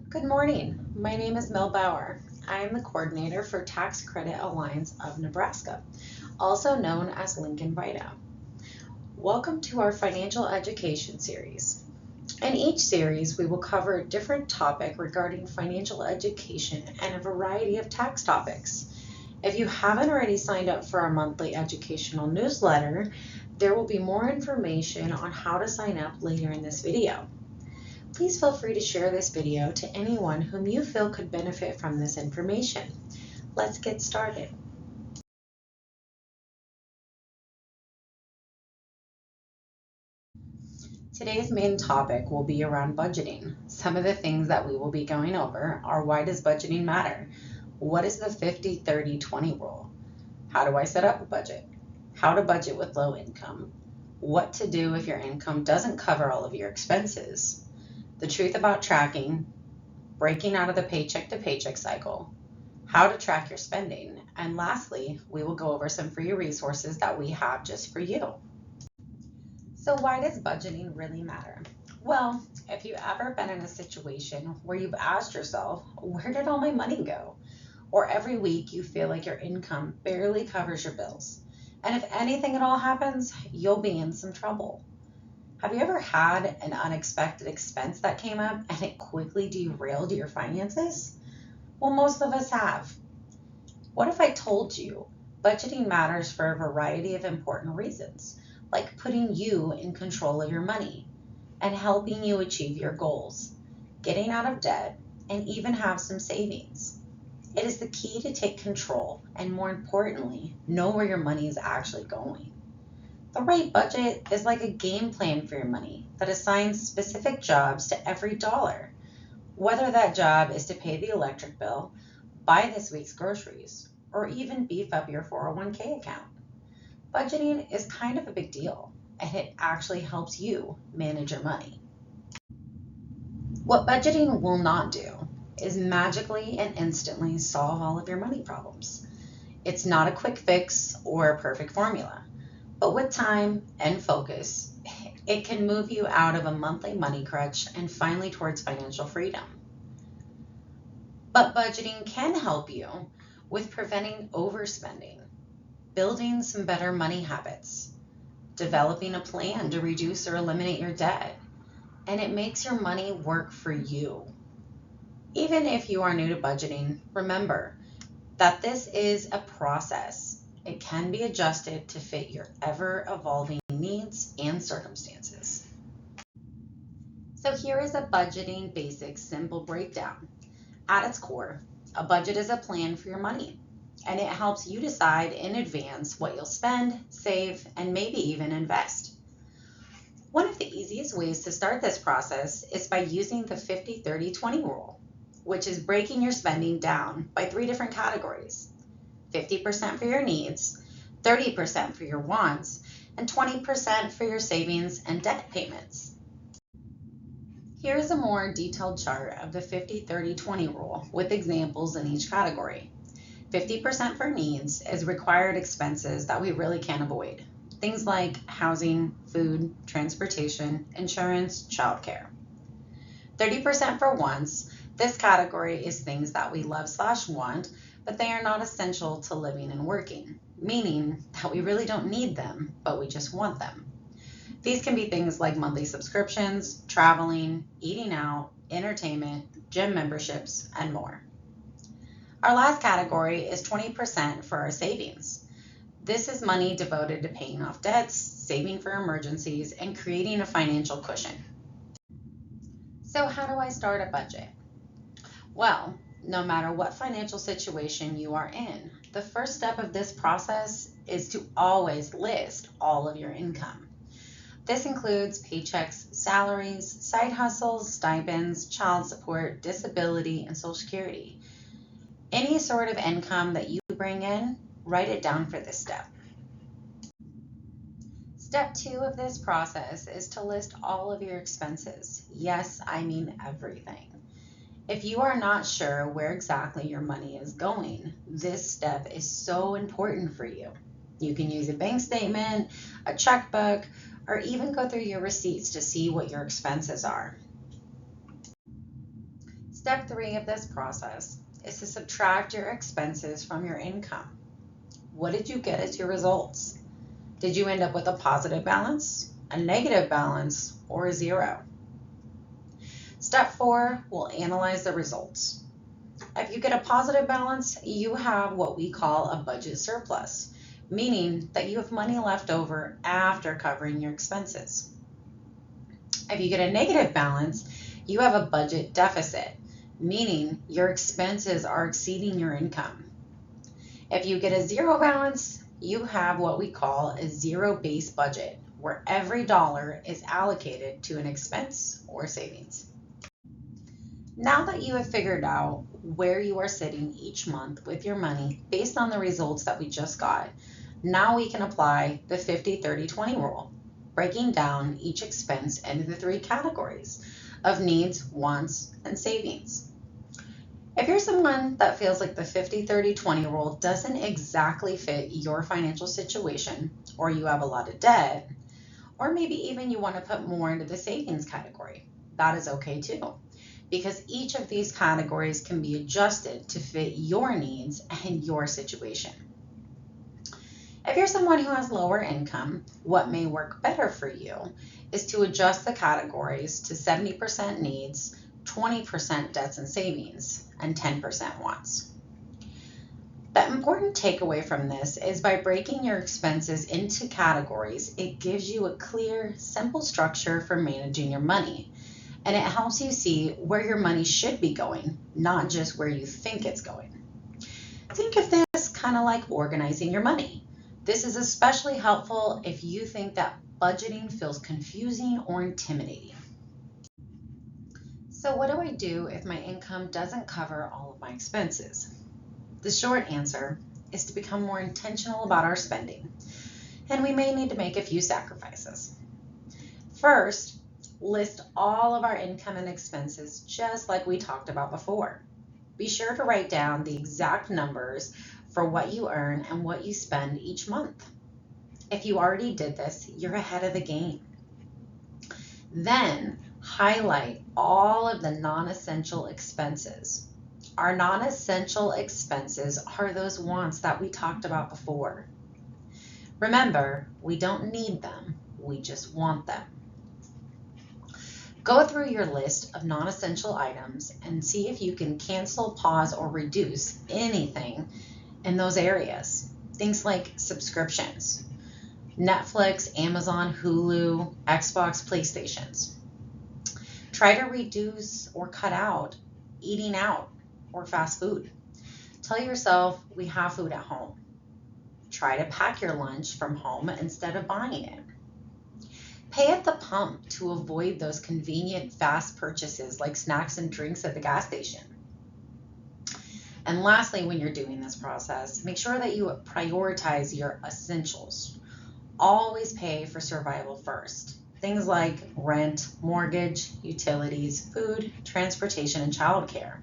Good morning. My name is Mel Bauer. I am the coordinator for Tax Credit Alliance of Nebraska, also known as Lincoln Vita. Welcome to our financial education series. In each series, we will cover a different topic regarding financial education and a variety of tax topics. If you haven't already signed up for our monthly educational newsletter, there will be more information on how to sign up later in this video. Please feel free to share this video to anyone whom you feel could benefit from this information. Let's get started. Today's main topic will be around budgeting. Some of the things that we will be going over are: why does budgeting matter? What is the 50-30-20 rule? How do I set up a budget? How to budget with low income? What to do if your income doesn't cover all of your expenses? The truth about tracking, breaking out of the paycheck to paycheck cycle, how to track your spending, and lastly, we will go over some free resources that we have just for you. So why does budgeting really matter? Well, if you've ever been in a situation where you've asked yourself, where did all my money go? Or every week you feel like your income barely covers your bills. And if anything at all happens, you'll be in some trouble. Have you ever had an unexpected expense that came up and it quickly derailed your finances? Well, most of us have. What if I told you budgeting matters for a variety of important reasons, like putting you in control of your money and helping you achieve your goals, getting out of debt, and even have some savings? It is the key to take control and, more importantly, know where your money is actually going. The right budget is like a game plan for your money that assigns specific jobs to every dollar, whether that job is to pay the electric bill, buy this week's groceries, or even beef up your 401k account. Budgeting is kind of a big deal, and it actually helps you manage your money. What budgeting will not do is magically and instantly solve all of your money problems. It's not a quick fix or a perfect formula, but with time and focus, it can move you out of a monthly money crutch and finally towards financial freedom. But budgeting can help you with preventing overspending, building some better money habits, developing a plan to reduce or eliminate your debt, and it makes your money work for you. Even if you are new to budgeting, remember that this is a process. It can be adjusted to fit your ever-evolving needs and circumstances. So here is a budgeting basic simple breakdown. At its core, a budget is a plan for your money, and it helps you decide in advance what you'll spend, save, and maybe even invest. One of the easiest ways to start this process is by using the 50-30-20 rule, which is breaking your spending down by 3 different categories: 50% for your needs, 30% for your wants, and 20% for your savings and debt payments. Here's a more detailed chart of the 50-30-20 rule with examples in each category. 50% for needs is required expenses that we really can't avoid. Things like housing, food, transportation, insurance, childcare. 30% for wants. This category is things that we love/want, but they are not essential to living and working, meaning that we really don't need them, but we just want them. These can be things like monthly subscriptions, traveling, eating out, entertainment, gym memberships, and more. Our last category is 20% for our savings. This is money devoted to paying off debts, saving for emergencies, and creating a financial cushion. So how do I start a budget? Well, no matter what financial situation you are in, the first step of this process is to always list all of your income. This includes paychecks, salaries, side hustles, stipends, child support, disability, and Social Security. Any sort of income that you bring in, write it down for this step. Step 2 of this process is to list all of your expenses. Yes, I mean everything. If you are not sure where exactly your money is going, this step is so important for you. You can use a bank statement, a checkbook, or even go through your receipts to see what your expenses are. Step 3 of this process is to subtract your expenses from your income. What did you get as your results? Did you end up with a positive balance, a negative balance, or a zero? Step 4 will analyze the results. If you get a positive balance, you have what we call a budget surplus, meaning that you have money left over after covering your expenses. If you get a negative balance, you have a budget deficit, meaning your expenses are exceeding your income. If you get a zero balance, you have what we call a zero-based budget, where every dollar is allocated to an expense or savings. Now that you have figured out where you are sitting each month with your money based on the results that we just got, now we can apply the 50-30-20 rule, breaking down each expense into the 3 categories of needs, wants, and savings. If you're someone that feels like the 50-30-20 rule doesn't exactly fit your financial situation, or you have a lot of debt, or maybe even you want to put more into the savings category, that is okay too, because each of these categories can be adjusted to fit your needs and your situation. If you're someone who has lower income, what may work better for you is to adjust the categories to 70% needs, 20% debts and savings, and 10% wants. The important takeaway from this is by breaking your expenses into categories, it gives you a clear, simple structure for managing your money. And it helps you see where your money should be going, not just where you think it's going. Think of this kind of like organizing your money. This is especially helpful if you think that budgeting feels confusing or intimidating. So what do I do if my income doesn't cover all of my expenses? The short answer is to become more intentional about our spending, and we may need to make a few sacrifices. First, list all of our income and expenses just like we talked about before. Be sure to write down the exact numbers for what you earn and what you spend each month. If you already did this, you're ahead of the game. Then highlight all of the non-essential expenses. Our non-essential expenses are those wants that we talked about before. Remember, we don't need them, we just want them. Go through your list of non-essential items and see if you can cancel, pause, or reduce anything in those areas. Things like subscriptions, Netflix, Amazon, Hulu, Xbox, PlayStations. Try to reduce or cut out eating out or fast food. Tell yourself we have food at home. Try to pack your lunch from home instead of buying it. Pay at the pump to avoid those convenient fast purchases like snacks and drinks at the gas station. And lastly, when you're doing this process, make sure that you prioritize your essentials. Always pay for survival first. Things like rent, mortgage, utilities, food, transportation, and childcare.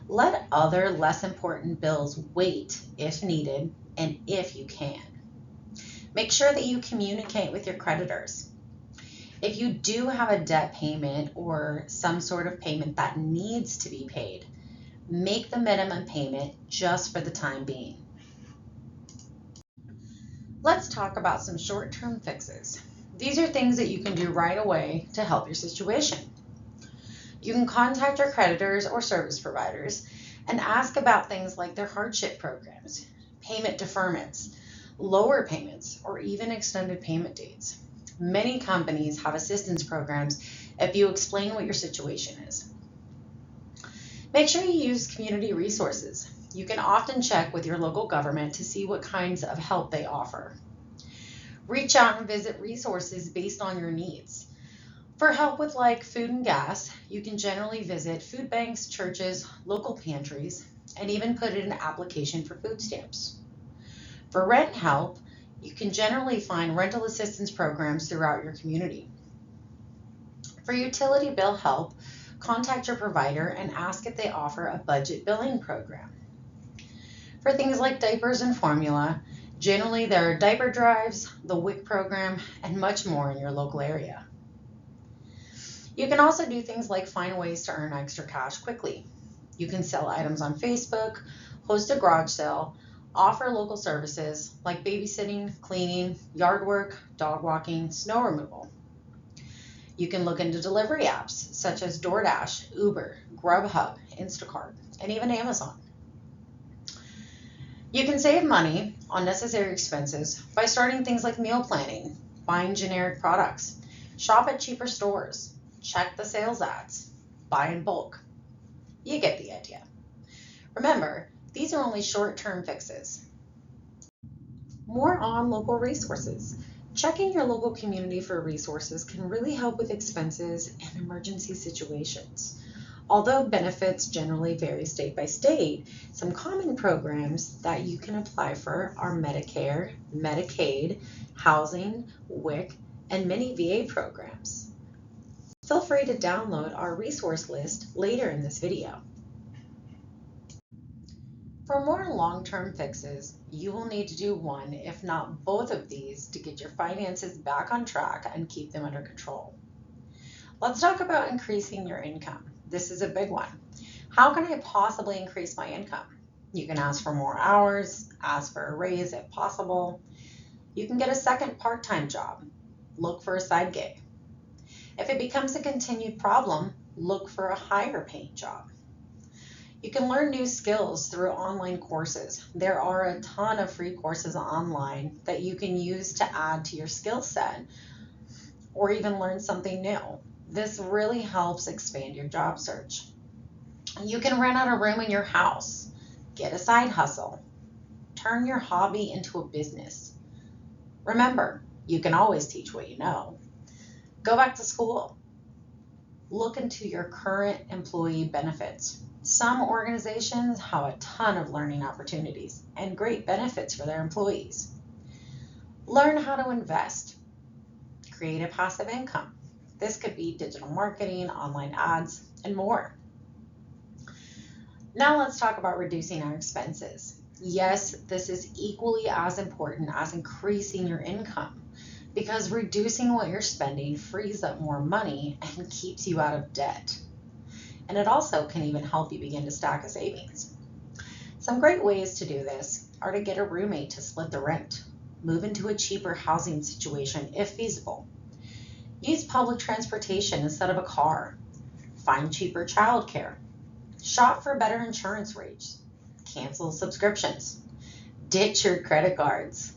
Let other less important bills wait if needed and if you can. Make sure that you communicate with your creditors. If you do have a debt payment or some sort of payment that needs to be paid, make the minimum payment just for the time being. Let's talk about some short-term fixes. These are things that you can do right away to help your situation. You can contact your creditors or service providers and ask about things like their hardship programs, payment deferments, lower payments, or even extended payment dates. Many companies have assistance programs if you explain what your situation is. Make sure you use community resources. You can often check with your local government to see what kinds of help they offer. Reach out and visit resources based on your needs. For help with like food and gas, you can generally visit food banks, churches, local pantries, and even put in an application for food stamps. For rent help, you can generally find rental assistance programs throughout your community. For utility bill help, contact your provider and ask if they offer a budget billing program. For things like diapers and formula, generally there are diaper drives, the WIC program, and much more in your local area. You can also do things like find ways to earn extra cash quickly. You can sell items on Facebook, host a garage sale, offer local services like babysitting, cleaning, yard work, dog walking, snow removal. You can look into delivery apps such as DoorDash, Uber, Grubhub, Instacart, and even Amazon. You can save money on necessary expenses by starting things like meal planning, buying generic products, shop at cheaper stores, check the sales ads, buy in bulk. You get the idea. Remember, these are only short-term fixes. More on local resources. Checking your local community for resources can really help with expenses and emergency situations. Although benefits generally vary state by state, some common programs that you can apply for are Medicare, Medicaid, housing, WIC, and many VA programs. Feel free to download our resource list later in this video. For more long-term fixes, you will need to do one, if not both of these, to get your finances back on track and keep them under control. Let's talk about increasing your income. This is a big one. How can I possibly increase my income? You can ask for more hours, ask for a raise if possible. You can get a second part-time job. Look for a side gig. If it becomes a continued problem, look for a higher paying job. You can learn new skills through online courses. There are a ton of free courses online that you can use to add to your skill set or even learn something new. This really helps expand your job search. You can rent out a room in your house, get a side hustle, turn your hobby into a business. Remember, you can always teach what you know. Go back to school. Look into your current employee benefits. Some organizations have a ton of learning opportunities and great benefits for their employees. Learn how to invest. Create a passive income. This could be digital marketing, online ads, and more. Now let's talk about reducing our expenses. Yes, this is equally as important as increasing your income because reducing what you're spending frees up more money and keeps you out of debt. And it also can even help you begin to stack a savings. Some great ways to do this are to get a roommate to split the rent, move into a cheaper housing situation if feasible, use public transportation instead of a car, find cheaper childcare, shop for better insurance rates, cancel subscriptions, ditch your credit cards.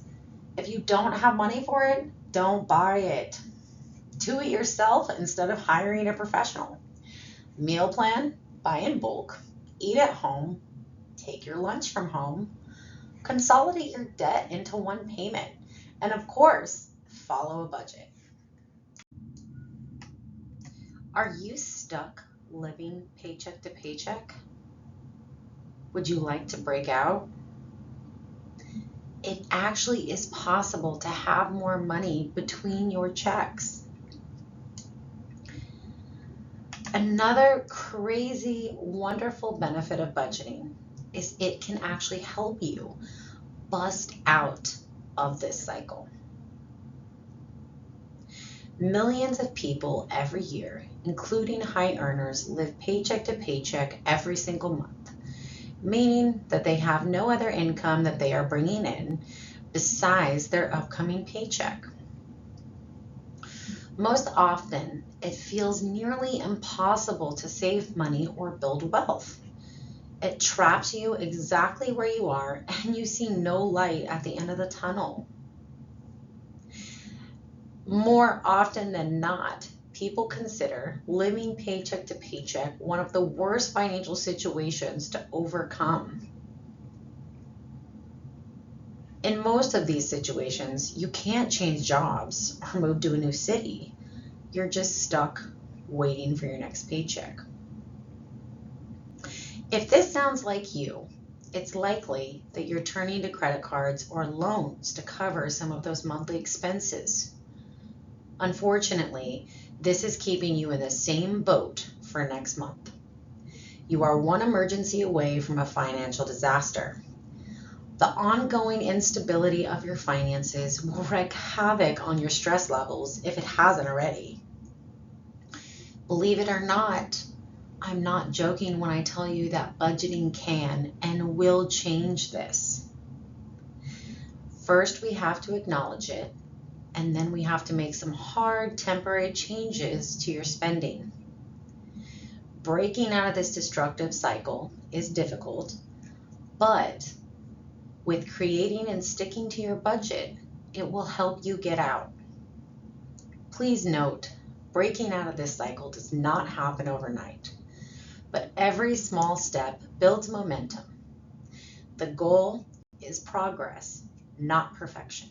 If you don't have money for it, don't buy it. Do it yourself instead of hiring a professional. Meal plan, buy in bulk, eat at home, take your lunch from home, consolidate your debt into one payment, and of course, follow a budget. Are you stuck living paycheck to paycheck? Would you like to break out? It actually is possible to have more money between your checks. Another crazy, wonderful benefit of budgeting is it can actually help you bust out of this cycle. Millions of people every year, including high earners, live paycheck to paycheck every single month, meaning that they have no other income that they are bringing in besides their upcoming paycheck. Most often, it feels nearly impossible to save money or build wealth. It traps you exactly where you are, and you see no light at the end of the tunnel. More often than not, people consider living paycheck to paycheck one of the worst financial situations to overcome. In most of these situations, you can't change jobs or move to a new city. You're just stuck waiting for your next paycheck. If this sounds like you, it's likely that you're turning to credit cards or loans to cover some of those monthly expenses. Unfortunately, this is keeping you in the same boat for next month. You are one emergency away from a financial disaster. The ongoing instability of your finances will wreak havoc on your stress levels if it hasn't already. Believe it or not, I'm not joking when I tell you that budgeting can and will change this. First, we have to acknowledge it, and then we have to make some hard temporary changes to your spending. Breaking out of this destructive cycle is difficult, but with creating and sticking to your budget, it will help you get out. Please note, breaking out of this cycle does not happen overnight, but every small step builds momentum. The goal is progress, not perfection.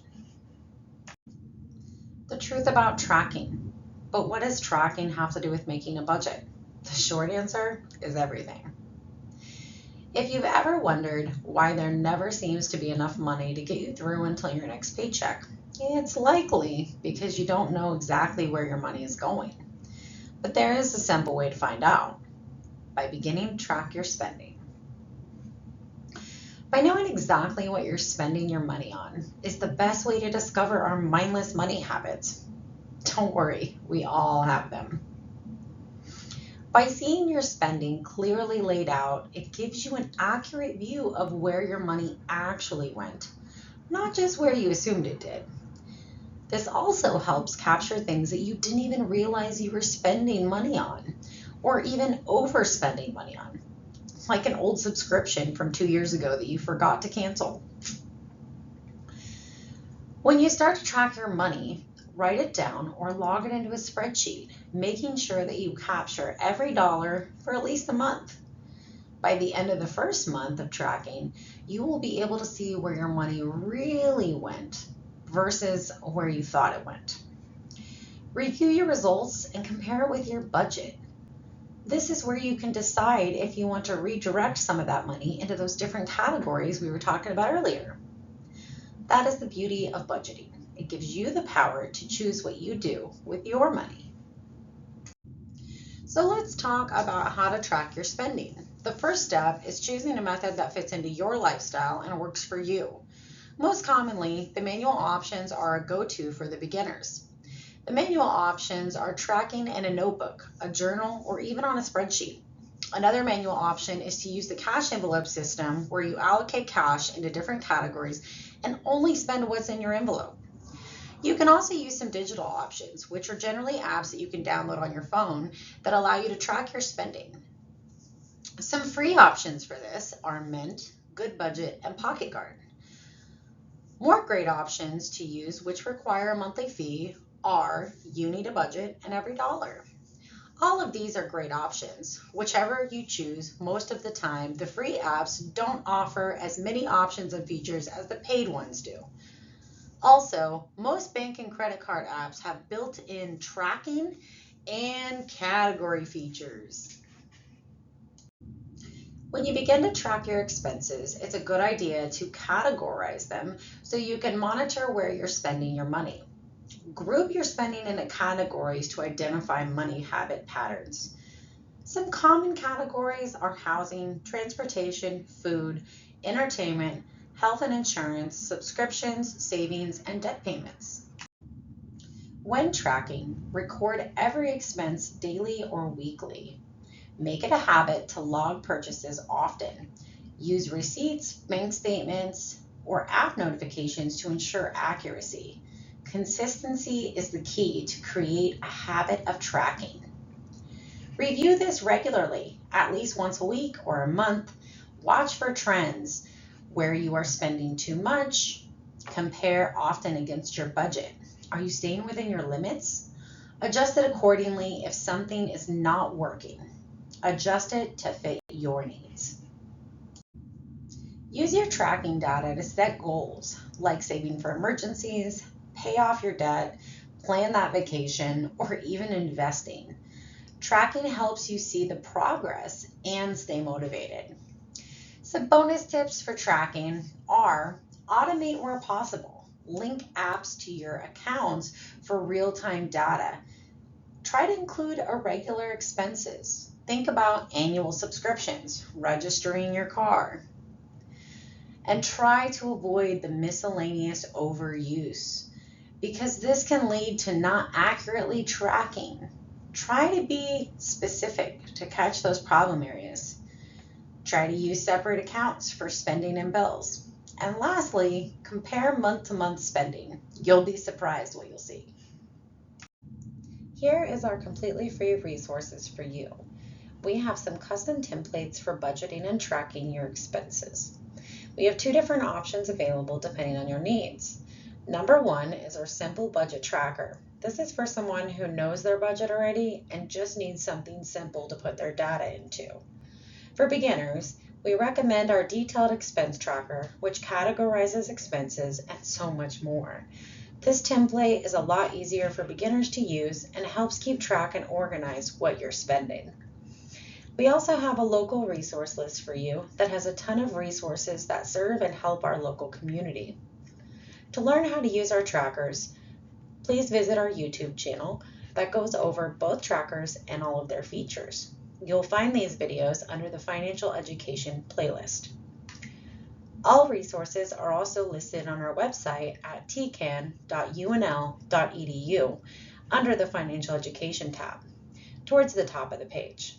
The truth about tracking. But what does tracking have to do with making a budget? The short answer is everything. If you've ever wondered why there never seems to be enough money to get you through until your next paycheck, it's likely because you don't know exactly where your money is going. But there is a simple way to find out: by beginning to track your spending. By knowing exactly what you're spending your money on is the best way to discover our mindless money habits. Don't worry, we all have them. By seeing your spending clearly laid out, it gives you an accurate view of where your money actually went, not just where you assumed it did. This also helps capture things that you didn't even realize you were spending money on, or even overspending money on, like an old subscription from 2 years ago that you forgot to cancel. When you start to track your money, write it down or log it into a spreadsheet, making sure that you capture every dollar for at least a month. By the end of the first month of tracking, you will be able to see where your money really went versus where you thought it went. Review your results and compare it with your budget. This is where you can decide if you want to redirect some of that money into those different categories we were talking about earlier. That is the beauty of budgeting. It gives you the power to choose what you do with your money. So let's talk about how to track your spending. The first step is choosing a method that fits into your lifestyle and works for you. Most commonly, the manual options are a go-to for the beginners. The manual options are tracking in a notebook, a journal, or even on a spreadsheet. Another manual option is to use the cash envelope system, where you allocate cash into different categories and only spend what's in your envelope. You can also use some digital options, which are generally apps that you can download on your phone that allow you to track your spending. Some free options for this are Mint, Good Budget, and Pocket Guard. More great options to use, which require a monthly fee, are You Need a Budget and Every Dollar. All of these are great options. Whichever you choose, most of the time, the free apps don't offer as many options and features as the paid ones do. Also, most bank and credit card apps have built-in tracking and category features. When you begin to track your expenses, it's a good idea to categorize them so you can monitor where you're spending your money. Group your spending into categories to identify money habit patterns. Some common categories are housing, transportation, food, entertainment, health and insurance, subscriptions, savings, and debt payments. When tracking, record every expense daily or weekly. Make it a habit to log purchases often. Use receipts, bank statements, or app notifications to ensure accuracy. Consistency is the key to create a habit of tracking. Review this regularly, at least once a week or a month. Watch for trends, where you are spending too much. Compare often against your budget. Are you staying within your limits? Adjust it accordingly if something is not working. Adjust it to fit your needs. Use your tracking data to set goals, like saving for emergencies, pay off your debt, plan that vacation, or even investing. Tracking helps you see the progress and stay motivated. Some bonus tips for tracking are: automate where possible. Link apps to your accounts for real-time data. Try to include irregular expenses. Think about annual subscriptions, registering your car, and try to avoid the miscellaneous overuse, because this can lead to not accurately tracking. Try to be specific to catch those problem areas. Try to use separate accounts for spending and bills. And lastly, compare month-to-month spending. You'll be surprised what you'll see. Here is our completely free resources for you. We have some custom templates for budgeting and tracking your expenses. We have two different options available depending on your needs. Number one is our simple budget tracker. This is for someone who knows their budget already and just needs something simple to put their data into. For beginners, we recommend our detailed expense tracker, which categorizes expenses and so much more. This template is a lot easier for beginners to use and helps keep track and organize what you're spending. We also have a local resource list for you that has a ton of resources that serve and help our local community. To learn how to use our trackers, please visit our YouTube channel that goes over both trackers and all of their features. You'll find these videos under the Financial Education playlist. All resources are also listed on our website at tcan.unl.edu under the Financial Education tab, towards the top of the page.